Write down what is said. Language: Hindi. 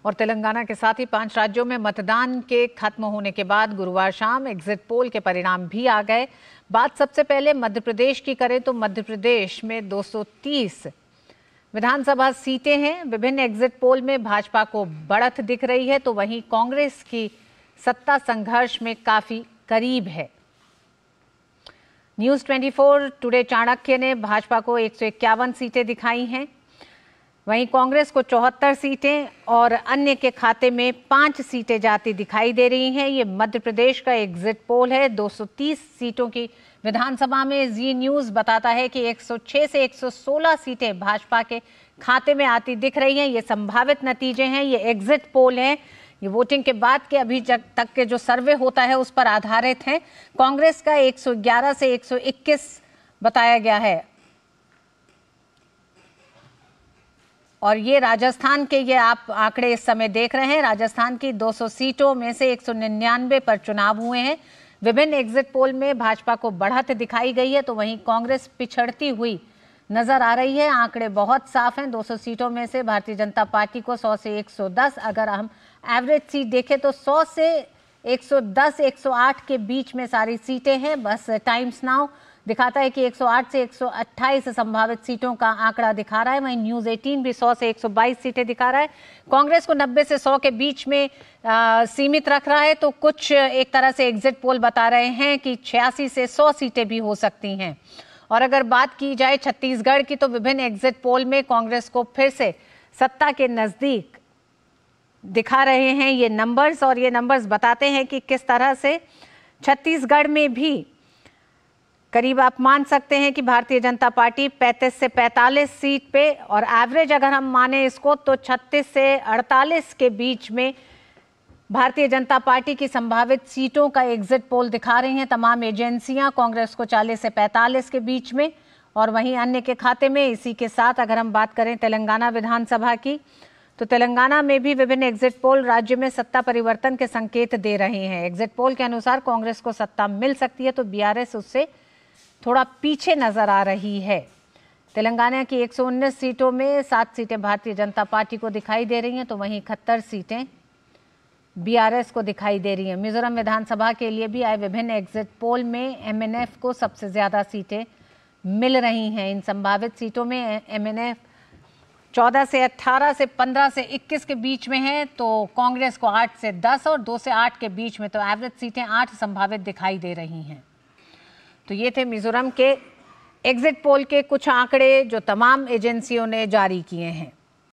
और तेलंगाना के साथ ही 5 राज्यों में मतदान के खत्म होने के बाद गुरुवार शाम एग्जिट पोल के परिणाम भी आ गए। बात सबसे पहले मध्य प्रदेश की करें तो मध्य प्रदेश में 230 विधानसभा सीटें हैं। विभिन्न एग्जिट पोल में भाजपा को बढ़त दिख रही है, तो वहीं कांग्रेस की सत्ता संघर्ष में काफी करीब है। न्यूज़ 24 टुडे चाणक्य ने भाजपा को 151 सीटें दिखाई हैं, वहीं कांग्रेस को 74 सीटें और अन्य के खाते में 5 सीटें जाती दिखाई दे रही हैं। ये मध्य प्रदेश का एग्जिट पोल है। 230 सीटों की विधानसभा में जी न्यूज़ बताता है कि 106 से 116 सीटें भाजपा के खाते में आती दिख रही हैं। ये संभावित नतीजे हैं, ये एग्जिट पोल हैं, ये वोटिंग के बाद के अभी तक के जो सर्वे होता है उस पर आधारित हैं। कांग्रेस का 111 से 121 बताया गया है और ये राजस्थान के ये आप आंकड़े इस समय देख रहे हैं। राजस्थान की 200 सीटों में से 199 पर चुनाव हुए हैं। विभिन्न एग्जिट पोल में भाजपा को बढ़त दिखाई गई है, तो वहीं कांग्रेस पिछड़ती हुई नजर आ रही है। आंकड़े बहुत साफ हैं। 200 सीटों में से भारतीय जनता पार्टी को 100 से 110, अगर हम एवरेज सीट देखें तो 100 से 110 108 के बीच में सारी सीटें हैं। बस टाइम्स नाउ दिखाता है कि 108 से 128 संभावित सीटों का आंकड़ा दिखा रहा है। वहीं न्यूज़ 18 भी 100 से 122 सीटें दिखा रहा है। कांग्रेस को 90 से 100 के बीच में सीमित रख रहा है, तो कुछ एक तरह से एग्जिट पोल बता रहे हैं कि 86 से 100 सीटें भी हो सकती हैं। और अगर बात की जाए छत्तीसगढ़ की, तो विभिन्न एग्जिट पोल में कांग्रेस को फिर से सत्ता के नजदीक दिखा रहे हैं ये नंबर्स, और ये नंबर्स बताते हैं कि किस तरह से छत्तीसगढ़ में भी करीब आप मान सकते हैं कि भारतीय जनता पार्टी 35 से 45 सीट पे, और एवरेज अगर हम माने इसको तो 36 से 48 के बीच में भारतीय जनता पार्टी की संभावित सीटों का एग्जिट पोल दिखा रही हैं तमाम एजेंसियां। कांग्रेस को 40 से 45 के बीच में, और वहीं अन्य के खाते में। इसी के साथ अगर हम बात करें तेलंगाना विधानसभा की, तो तेलंगाना में भी विभिन्न एग्जिट पोल राज्य में सत्ता परिवर्तन के संकेत दे रहे हैं। एग्जिट पोल के अनुसार कांग्रेस को सत्ता मिल सकती है, तो बीआरएस उससे थोड़ा पीछे नजर आ रही है। तेलंगाना की 119 सीटों में 7 सीटें भारतीय जनता पार्टी को दिखाई दे रही हैं, तो वहीं 71 सीटें बीआरएस को दिखाई दे रही हैं। मिजोरम विधानसभा के लिए भी आए विभिन्न एग्जिट पोल में एमएनएफ को सबसे ज्यादा सीटें मिल रही हैं। इन संभावित सीटों में एमएनएफ 14 से 18 से 15 से 21 के बीच में है, तो कांग्रेस को 8 से 10 और 2 से 8 के बीच में, तो एवरेज सीटें 8 संभावित दिखाई दे रही हैं। तो ये थे मिजोरम के एग्जिट पोल के कुछ आंकड़े जो तमाम एजेंसियों ने जारी किए हैं।